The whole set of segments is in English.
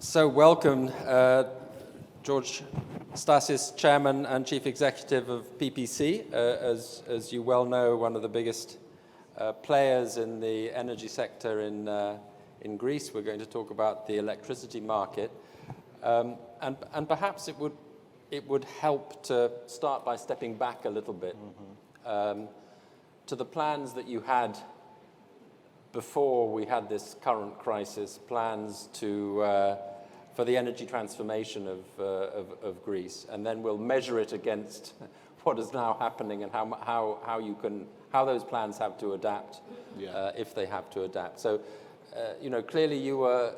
So welcome, Georgios Stassis, Chairman and Chief Executive of PPC. As you well know, one of the biggest players in the energy sector in Greece. We're going to talk about the electricity market. And perhaps it would help to start by stepping back a little bit to the plans that you had before we had this current crisis, plans for the energy transformation of Greece, and then we'll measure it against what is now happening and how those plans have to adapt, if they have to adapt. So, clearly you were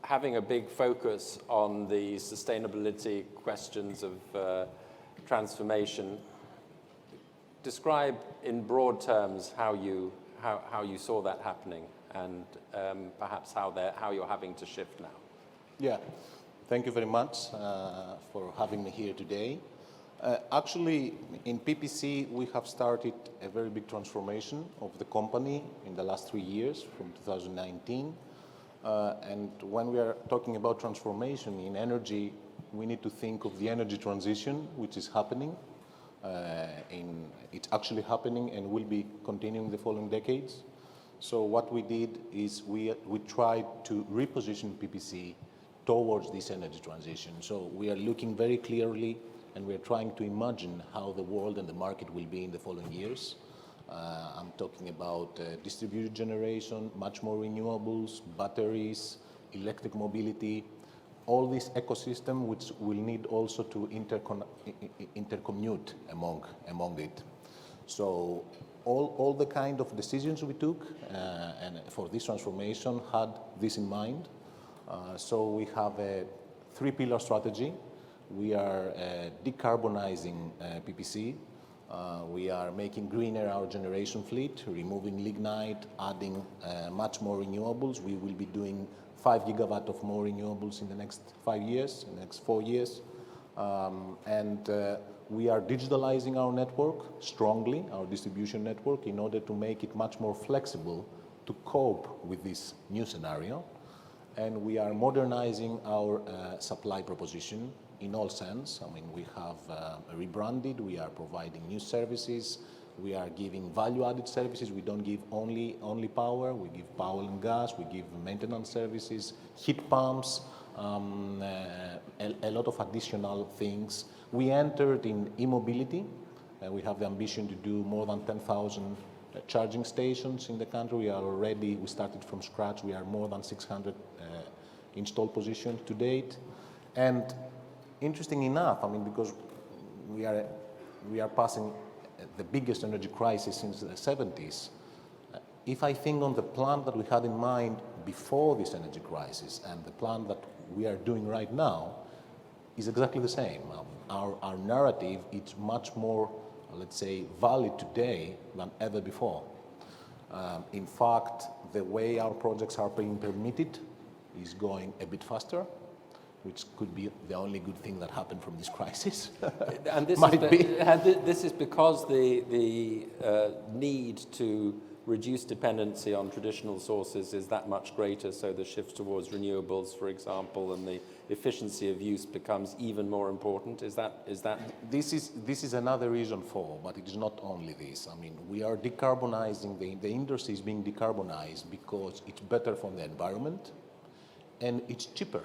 having a big focus on the sustainability questions of transformation. Describe in broad terms how you saw that happening, and perhaps how you're having to shift now. Yeah, thank you very much for having me here today. Actually, in PPC, we have started a very big transformation of the company in the last 3 years, from 2019. And when we are talking about transformation in energy, we need to think of the energy transition, which is happening. It's actually happening and will be continuing the following decades. So what we did is we tried to reposition PPC towards this energy transition. So we are looking very clearly and we are trying to imagine how the world and the market will be in the following years. I'm talking about distributed generation, much more renewables, batteries, electric mobility, all this ecosystem which will need also to intercommute among it. So all the kind of decisions we took and for this transformation had this in mind. So we have a 3-pillar strategy. We are decarbonizing PPC. We are making greener our generation fleet, removing lignite, adding much more renewables. We will be doing 5 gigawatt of more renewables in the next 5 years, in the next 4 years. We are digitalizing our network strongly, our distribution network, in order to make it much more flexible to cope with this new scenario. And we are modernizing our supply proposition in all sense. I mean, we have rebranded, we are providing new services, we are giving value-added services. We don't give only power, we give power and gas, we give maintenance services, heat pumps, a lot of additional things. We entered in e-mobility. We have the ambition to do more than 10,000 charging stations in the country. We started from scratch. We are more than 600 installed positions to date. And interesting enough, I mean, because we are passing the biggest energy crisis since the 70s, if I think on the plan that we had in mind before this energy crisis and the plan that we are doing right now is exactly the same. Our narrative is much more, let's say, valid today than ever before. In fact, the way our projects are being permitted is going a bit faster, which could be the only good thing that happened from this crisis. And this this is because the need to reduce dependency on traditional sources is that much greater, so the shift towards renewables, for example, and the efficiency of use becomes even more important. Is that? This is another reason for, but it is not only this. I mean, we are decarbonizing, the industry is being decarbonized because it's better for the environment and it's cheaper.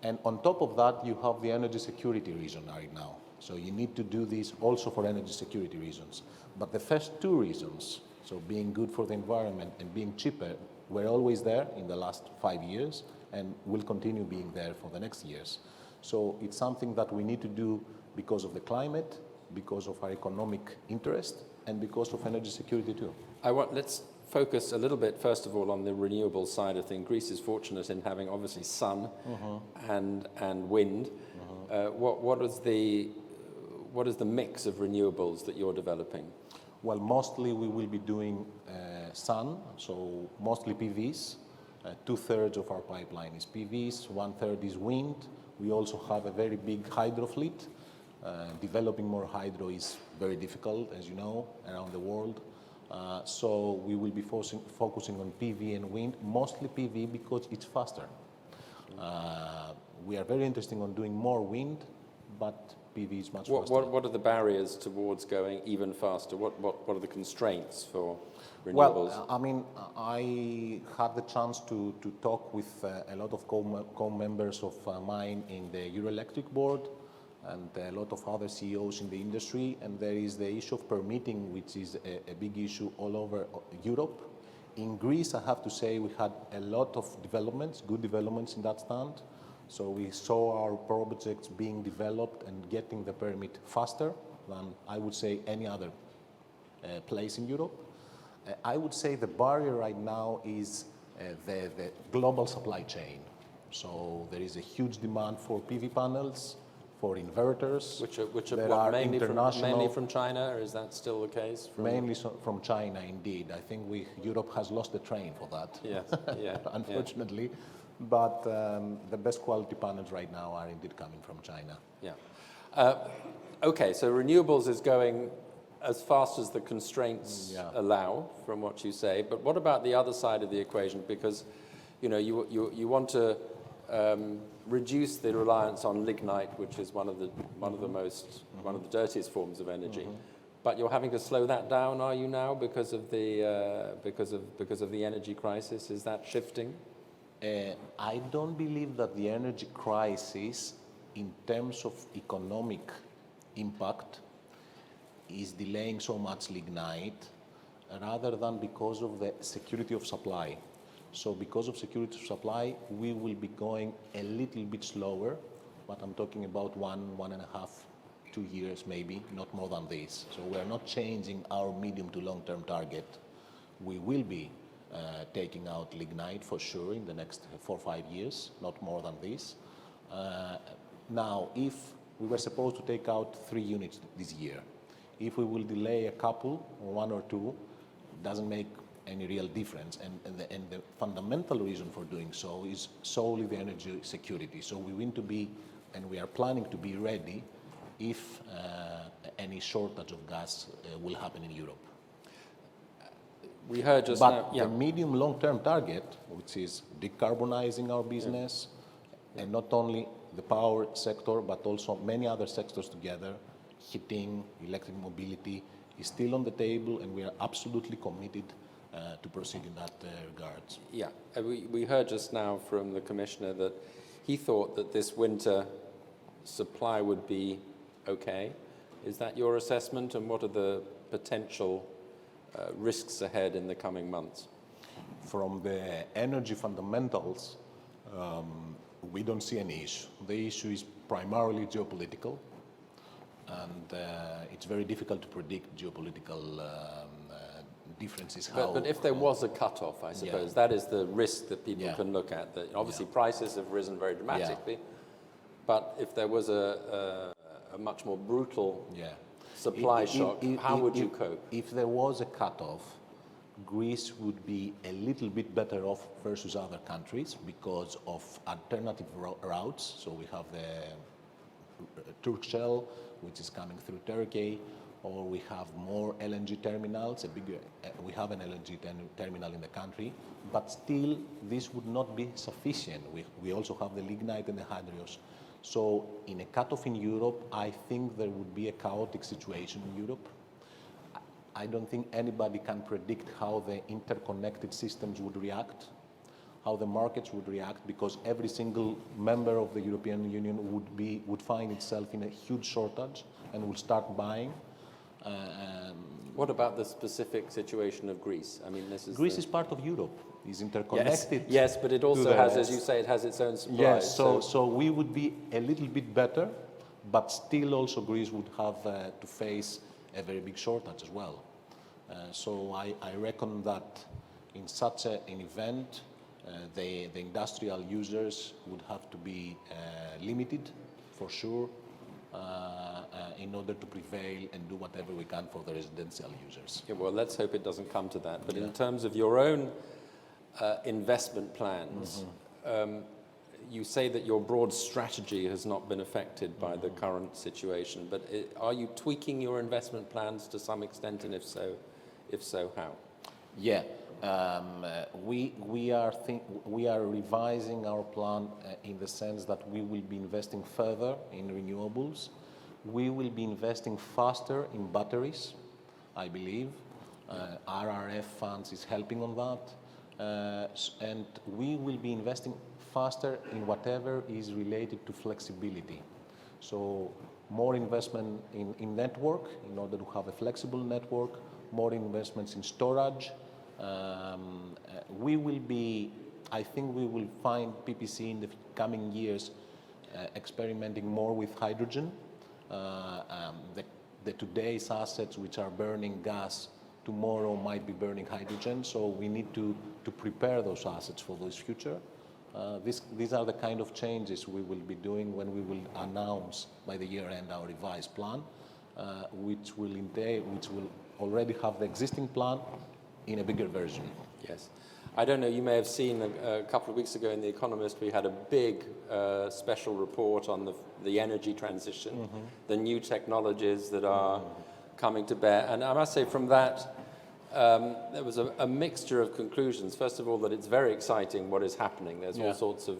And on top of that, you have the energy security reason right now. So you need to do this also for energy security reasons. But the first 2 reasons, so being good for the environment and being cheaper, were always there in the last 5 years and will continue being there for the next years. So it's something that we need to do because of the climate, because of our economic interest, and because of energy security too. Let's focus a little bit, first of all, on the renewable side of things. Greece is fortunate in having, obviously, sun and wind. What is the mix of renewables that you're developing? Well, mostly we will be doing sun, so mostly PVs. 2/3 of our pipeline is PVs, 1/3 is wind. We also have a very big hydro fleet. Developing more hydro is very difficult, as you know, around the world. So we will be focusing on PV and wind, mostly PV because it's faster. We are very interested in doing more wind, but PV is much faster. What are the barriers towards going even faster? What are the constraints for renewables? Well, I mean, I had the chance to talk with a lot of co-members of mine in the Euroelectric board and a lot of other CEOs in the industry, and there is the issue of permitting, which is a big issue all over Europe. In Greece, I have to say, we had a lot of developments, good developments in that stand. So we saw our projects being developed and getting the permit faster than, I would say, any other place in Europe. I would say the barrier right now is the global supply chain. So there is a huge demand for PV panels, for inverters. Which are there what, are mainly from China, or is that still the case? Mainly from China, indeed. I think Europe has lost the train for that. Yes, yeah. Unfortunately. Yeah. But the best quality panels right now are indeed coming from China. Yeah. Okay, so renewables is going as fast as the constraints allow, from what you say. But what about the other side of the equation? Because, you know, you want to reduce the reliance on lignite, which is one of the dirtiest forms of energy. But you're having to slow that down, are you now, because of the energy crisis? Is that shifting? I don't believe that the energy crisis, in terms of economic impact, is delaying so much lignite, rather than because of the security of supply. So because of security of supply, we will be going a little bit slower, but I'm talking about 1.5, 2 years maybe, not more than this. So we are not changing our medium to long-term target. We will be taking out lignite for sure in the next 4 or 5 years, not more than this. Now, if we were supposed to take out 3 units this year, if we will delay a couple, or 1 or 2, it doesn't make any real difference. And the fundamental reason for doing so is solely the energy security. So we want to be, and we are planning to be ready if any shortage of gas will happen in Europe. We heard just but now, the medium long-term target, which is decarbonizing our business, and not only the power sector, but also many other sectors together, heating, electric mobility, is still on the table, and we are absolutely committed to proceed in that regards. Yeah, we heard just now from the Commissioner that he thought that this winter supply would be okay. Is that your assessment, and what are the potential risks ahead in the coming months? From the energy fundamentals, we don't see any issue. The issue is primarily geopolitical, and it's very difficult to predict geopolitical differences. But if there was a cutoff, I suppose, that is the risk that people can look at. That obviously prices have risen very dramatically, but if there was a much more brutal supply shock, how would you cope? If there was a cutoff, Greece would be a little bit better off versus other countries because of alternative routes. So we have the Turkcell, which is coming through Turkey, or we have more LNG terminals. We have an LNG terminal in the country, but still this would not be sufficient. We also have the lignite and the hydros. So in a cutoff in Europe, I think there would be a chaotic situation in Europe. I don't think anybody can predict how the interconnected systems would react, how the markets would react, because every single member of the European Union would find itself in a huge shortage and will start buying. What about the specific situation of Greece? I mean, Greece is part of Europe. It's interconnected. Yes, but it also has, as you say, it has its own supplies. Yes, so we would be a little bit better, but still also Greece would have to face a very big shortage as well. So I reckon that in such an event, the industrial users would have to be limited, for sure, in order to prevail and do whatever we can for the residential users. Yeah, well, let's hope it doesn't come to that. But in terms of your own investment plans, you say that your broad strategy has not been affected by the current situation, but are you tweaking your investment plans to some extent, and if so, how? Yeah, we are revising our plan in the sense that we will be investing further in renewables. We will be investing faster in batteries, I believe. RRF funds is helping on that. And we will be investing faster in whatever is related to flexibility. So more investment in network in order to have a flexible network, more investments in storage. I think we will find PPC in the coming years experimenting more with hydrogen. The today's assets which are burning gas tomorrow might be burning hydrogen, so we need to prepare those assets for this future. These are the kind of changes we will be doing when we will announce by the year end our revised plan, which will already have the existing plan in a bigger version. Yes. I don't know, you may have seen a couple of weeks ago in The Economist, we had a big special report on the energy transition, the new technologies that are coming to bear. And I must say from that, there was a mixture of conclusions. First of all, that it's very exciting what is happening. There's all sorts of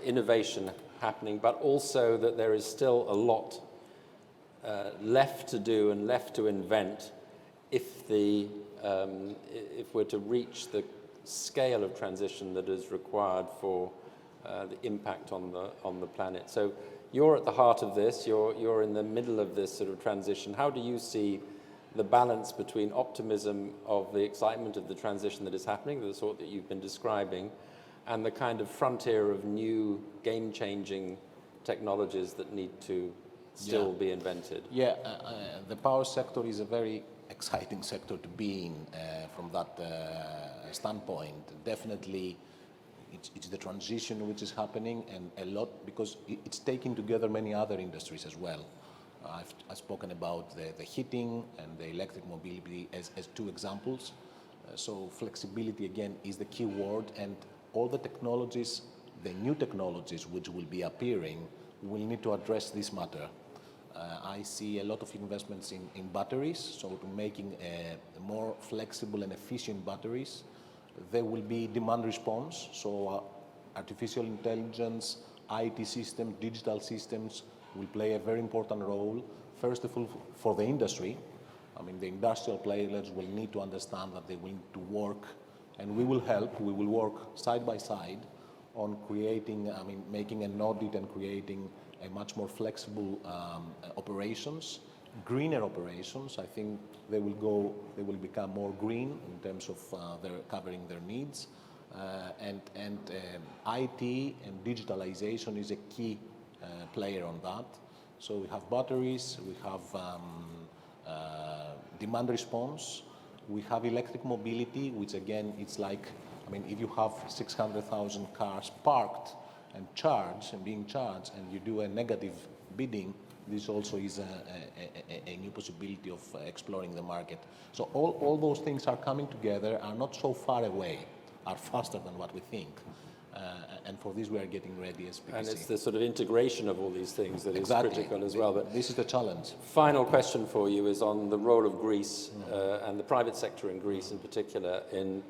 innovation happening, but also that there is still a lot left to do and left to invent if we're to reach the scale of transition that is required for the impact on the planet. So you're at the heart of this. You're in the middle of this sort of transition. How do you see the balance between optimism of the excitement of the transition that is happening, the sort that you've been describing, and the kind of frontier of new game-changing technologies that need to still be invented? Yeah, the power sector is a very exciting sector to be in from that standpoint. Definitely, it's the transition which is happening, and a lot because it's taking together many other industries as well. I've spoken about the heating and the electric mobility as two examples. So flexibility, again, is the key word, and all the technologies, the new technologies which will be appearing, will need to address this matter. I see a lot of investments in batteries, so to making more flexible and efficient batteries. There will be demand response, so artificial intelligence, IT systems, digital systems will play a very important role, first of all, for the industry. I mean, the industrial players will need to understand that they will need to work, and we will help, we will work side by side on creating, making an audit and creating a much more flexible operations, greener operations. I think they will become more green in terms of covering their needs. And IT and digitalization is a key player on that. So we have batteries, we have demand response, we have electric mobility, which again, it's like, if you have 600,000 cars parked and charged and being charged, and you do a negative bidding, this also is a new possibility of exploring the market. So all those things are coming together, are not so far away, are faster than what we think. And for this, we are getting ready as PPC. And it's the sort of integration of all these things that is critical as well. But this is the challenge. Final question for you is on the role of Greece and the private sector in Greece in particular in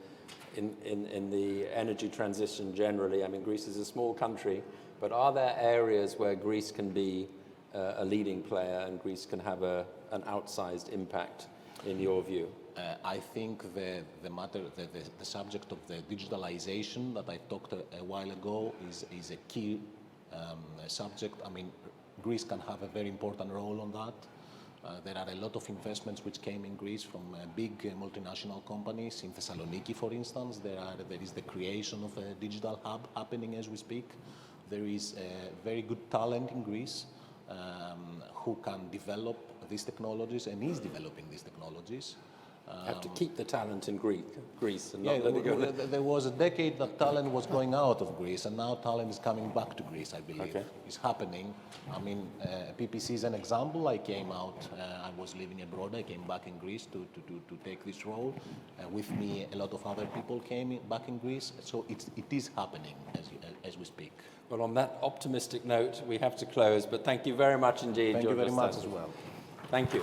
the energy transition generally. Greece is a small country, but are there areas where Greece can be a leading player and Greece can have an outsized impact in your view? I think the subject of the digitalization that I talked a while ago is a key subject. Greece can have a very important role on that. There are a lot of investments which came in Greece from big multinational companies. In Thessaloniki, for instance, there is the creation of a digital hub happening as we speak. There is very good talent in Greece who can develop these technologies and is developing these technologies. Have to keep the talent in Greece and not let it go. There was a decade that talent was going out of Greece, and now talent is coming back to Greece, I believe. Okay. It's happening. PPC is an example. I came out, I was living abroad, I came back in Greece to take this role. With me, a lot of other people came back in Greece, so it is happening as we speak. Well, on that optimistic note, we have to close, but thank you very much indeed, Thank you very much as well. Thank you.